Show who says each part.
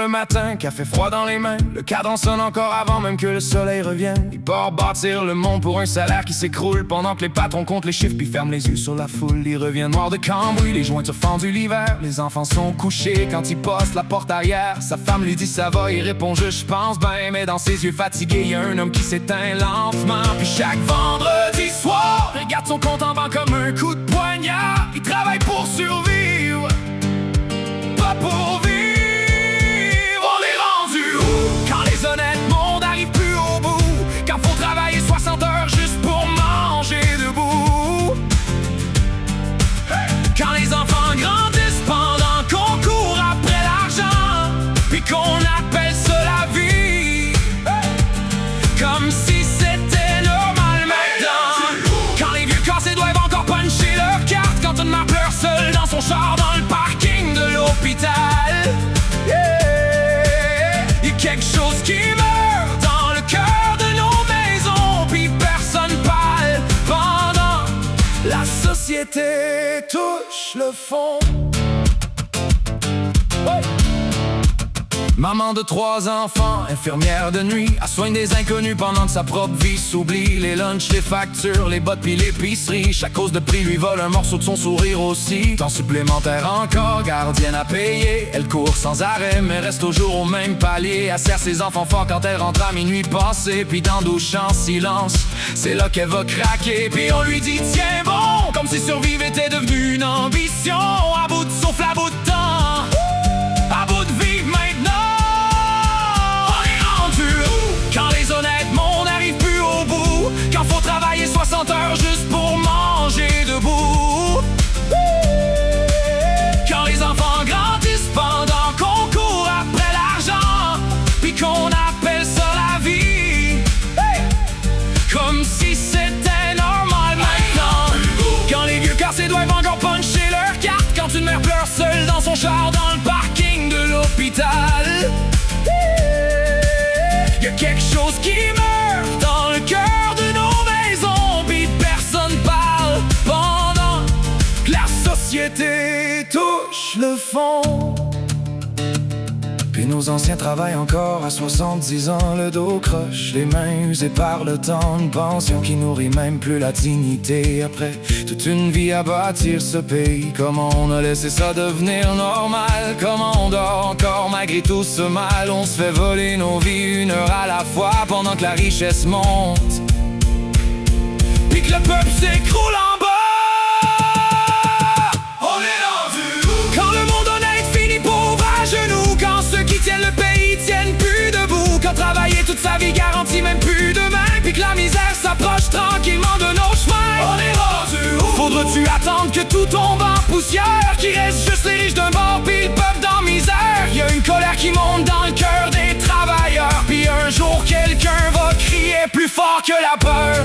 Speaker 1: le matin, café froid dans les mains. Le cadran sonne encore avant même que le soleil revienne. Il part bâtir le monde pour un salaire qui s'écroule, pendant que les patrons comptent les chiffres puis ferment les yeux sur la foule. Il revient noir de cambouis, les jointures fendues l'hiver. Les enfants sont couchés quand il poste la porte arrière. Sa femme lui dit ça va, il répond juste je pense ben. Mais dans ses yeux fatigués, y a un homme qui s'éteint lentement. Puis chaque vendredi soir, regarde son compte en banque comme un coup de poignard. Il travaille pour survivre, pas pour vivre. On est rendu où? Quand les honnêtes mondes arrivent plus au bout, quand faut travailler 60 heures juste pour manger debout. Quand les enfants grandissent pendant qu'on court après l'argent, puis qu'on appelle ça la vie, comme si c'était normal maintenant. Quand les vieux cassés doivent encore puncher leur carte, quand une mère pleure seule dans son char dans le parking de l'hôpital. Y'a quelque chose qui meurt dans le cœur de nos maisons, puis personne parle pendant la société touche le fond. Maman de 3 enfants, infirmière de nuit, elle soigne des inconnus pendant que sa propre vie s'oublie. Les lunchs, les factures, les bottes pis l'épicerie, chaque cause de prix lui vole un morceau de son sourire aussi. Temps supplémentaire encore, gardienne à payer. Elle court sans arrêt mais reste toujours au même palier. Elle serre ses enfants fort quand elle rentre à minuit passé, puis dans douche en silence, c'est là qu'elle va craquer. Puis on lui dit tiens bon, comme si survivre était devenu une ambition. À bout de souffle, à bout de temps, à bout de vivre maintenant. Quand les honnêtes mondes n'arrivent plus au bout, quand faut travailler 60 heures juste pour manger debout. Quand les enfants grandissent pendant qu'on court après l'argent, puis qu'on appelle ça la vie, comme si c'était normal maintenant. Quand les vieux cassés doivent encore puncher leur carte, quand une mère pleure seule dans son char dans le parking de l'hôpital. Y'a quelque chose qui meurt dans le cœur de nos maisons, puis personne parle pendant que la société touche le fond. Puis nos anciens travaillent encore à 70 ans, le dos croche, les mains usées par le temps. Une pension qui nourrit même plus la dignité. Après toute une vie à bâtir ce pays, comment on a laissé ça devenir normal? Comment on dort encore malgré tout ce mal? On se fait voler nos vies 1 heure à la fois, pendant que la richesse monte, puis que le peuple s'écroule en bas. On est rendu où? Quand le monde honnête finit pauvre à genoux, quand ceux qui tiennent le pays tiennent plus debout, quand travailler toute sa vie garantit même plus demain, puis que la misère s'approche tranquillement de nos chemins. On est rendu où? Faudra-tu attendre que tout tombe en poussière, qu'il reste juste les riches d'un bord puis le peuple dans misère? Y'a une colère qui monte dans le cœur des travailleurs, puis un jour quelqu'un va crier plus fort que la peur.